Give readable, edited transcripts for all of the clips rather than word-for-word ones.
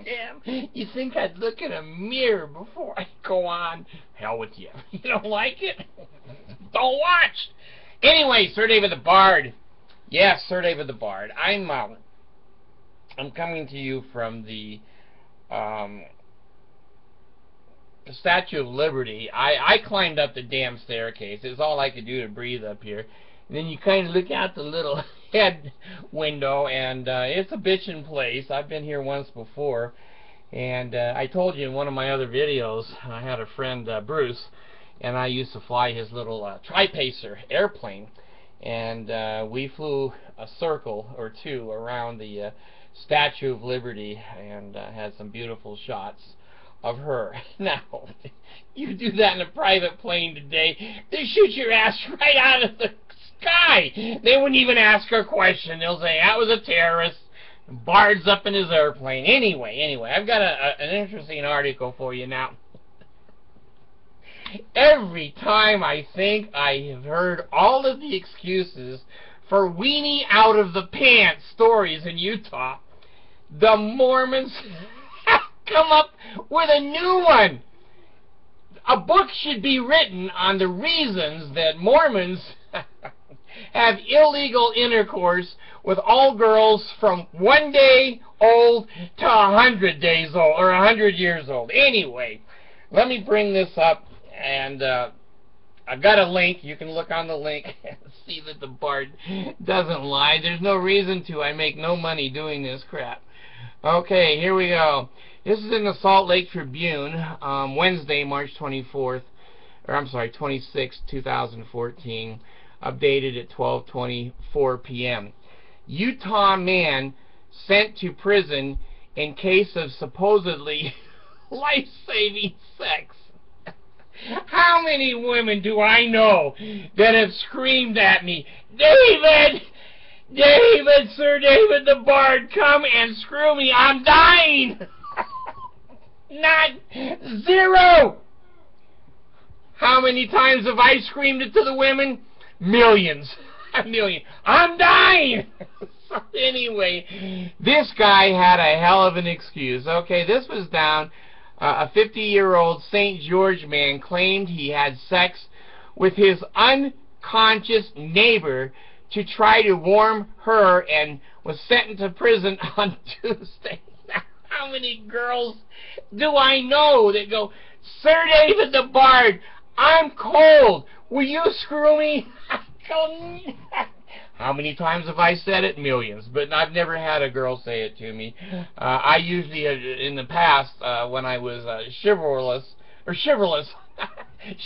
Damn, you think I'd look in a mirror before I go on? Hell with you. You don't like it? Don't watch. Anyway, Sir David the Bard. Yes, Sir David the Bard. I'm coming to you from the Statue of Liberty. I climbed up the damn staircase. It's all I could do to breathe up here. And then you kind of look out the little head window, and it's a bitchin' place. I've been here once before, and I told you in one of my other videos, I had a friend, Bruce, and I used to fly his little tri-pacer airplane, and we flew a circle or two around the Statue of Liberty, and had some beautiful shots of her. Now, you do that in a private plane today, they shoot your ass right out of the sky. They wouldn't even ask her a question. They'll say, that was a terrorist. Bard's up in his airplane. Anyway, I've got an interesting article for you now. Every time I think I have heard all of the excuses for weenie out of the pants stories in Utah, the Mormons come up with a new one. A book should be written on the reasons that Mormons have illegal intercourse with all girls from 1 day old to 100 days old, or 100 years old. Anyway, let me bring this up, and I've got a link. You can look on the link and see that the Bard doesn't lie. There's no reason to. I make no money doing this crap. Okay, here we go. This is in the Salt Lake Tribune, Wednesday, March 26, 2014, updated at 12:24 p.m. Utah man sent to prison in case of supposedly life-saving sex. How many women do I know that have screamed at me, David, Sir David the Bard, come and screw me, I'm dying. Not zero. How many times have I screamed it to the women? Millions. A million. I'm dying. So anyway, this guy had a hell of an excuse. Okay, this was down. A 50-year-old St. George man claimed he had sex with his unconscious neighbor to try to warm her and was sentenced to prison on Tuesday. How many girls do I know that go, Sir David the Bard, I'm cold, will you screw me? How many times have I said it? Millions. But I've never had a girl say it to me. I usually, in the past, when I was chivalrous,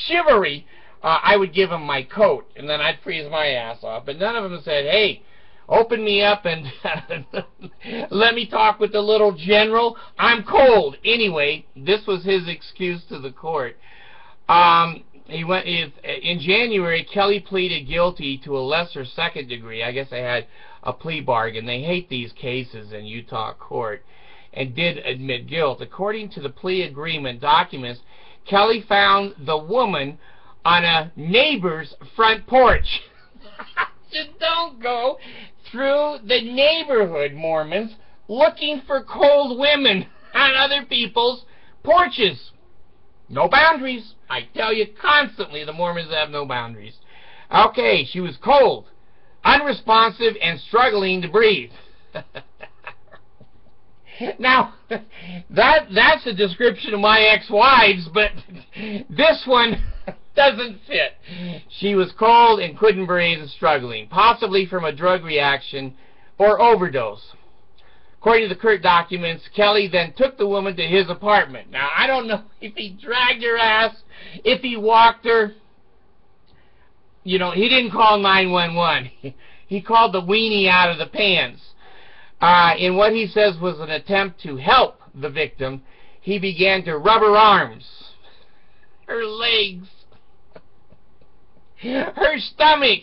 chivalry, I would give them my coat, and then I'd freeze my ass off. But none of them said, hey, open me up and let me talk with the little general. I'm cold. Anyway, this was his excuse to the court. In January, Kelly pleaded guilty to a lesser second degree. I guess they had a plea bargain. They hate these cases in Utah court, and did admit guilt. According to the plea agreement documents, Kelly found the woman on a neighbor's front porch. Just don't go through the neighborhood, Mormons, looking for cold women on other people's porches. No boundaries. I tell you constantly, the Mormons have no boundaries. Okay, she was cold, unresponsive, and struggling to breathe. Now, that's a description of my ex-wives, but this one doesn't fit. She was cold and couldn't breathe and struggling, possibly from a drug reaction or overdose. According to the court documents, Kelly then took the woman to his apartment. Now, I don't know if he dragged her ass, if he walked her. You know, he didn't call 911. He called the weenie out of the pants. In what he says was an attempt to help the victim, he began to rub her arms, her legs, her stomach,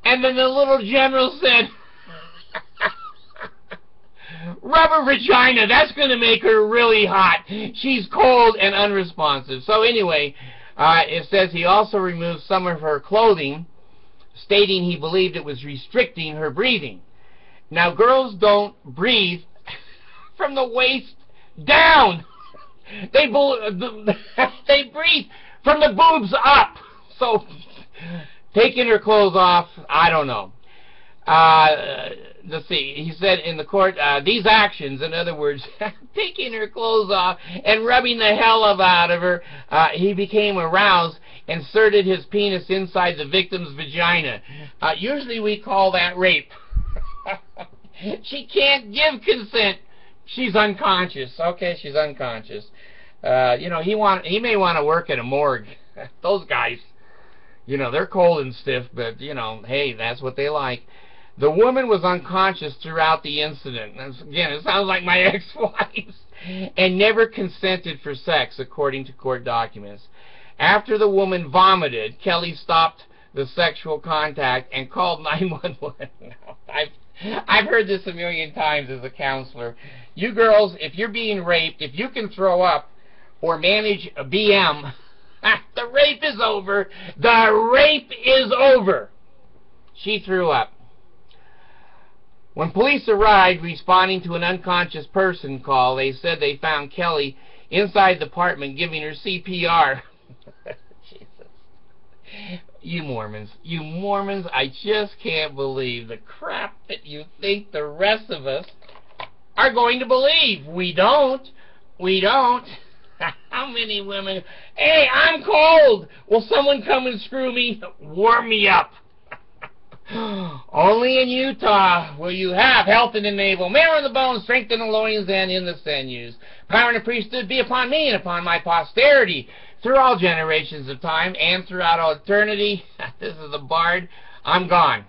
and then the little general said, rub her vagina, that's going to make her really hot. She's cold and unresponsive. So anyway, it says he also removed some of her clothing, stating he believed it was restricting her breathing. Now, girls don't breathe from the waist down. They breathe from the boobs up. So taking her clothes off, I don't know. Let's see. He said in the court, these actions, in other words, taking her clothes off and rubbing the hell out of her, he became aroused and inserted his penis inside the victim's vagina. Usually we call that rape. She can't give consent. She's unconscious. Okay, she's unconscious. You know, he may want to work at a morgue. Those guys, you know, they're cold and stiff, but, you know, hey, that's what they like. The woman was unconscious throughout the incident. Again, it sounds like my ex-wife. And never consented for sex, according to court documents. After the woman vomited, Kelly stopped the sexual contact and called 911. I've heard this a million times as a counselor. You girls, if you're being raped, if you can throw up or manage a BM, the rape is over. The rape is over. She threw up. When police arrived responding to an unconscious person call, they said they found Kelly inside the apartment giving her CPR. Jesus. You Mormons, I just can't believe the crap that you think the rest of us are going to believe. We don't. How many women, hey, I'm cold. Will someone come and screw me? Warm me up. Only in Utah will you have health in the navel, marrow in the bones, strength in the loins, and in the sinews. Power and the priesthood be upon me and upon my posterity through all generations of time and throughout all eternity. This is the Bard. I'm gone.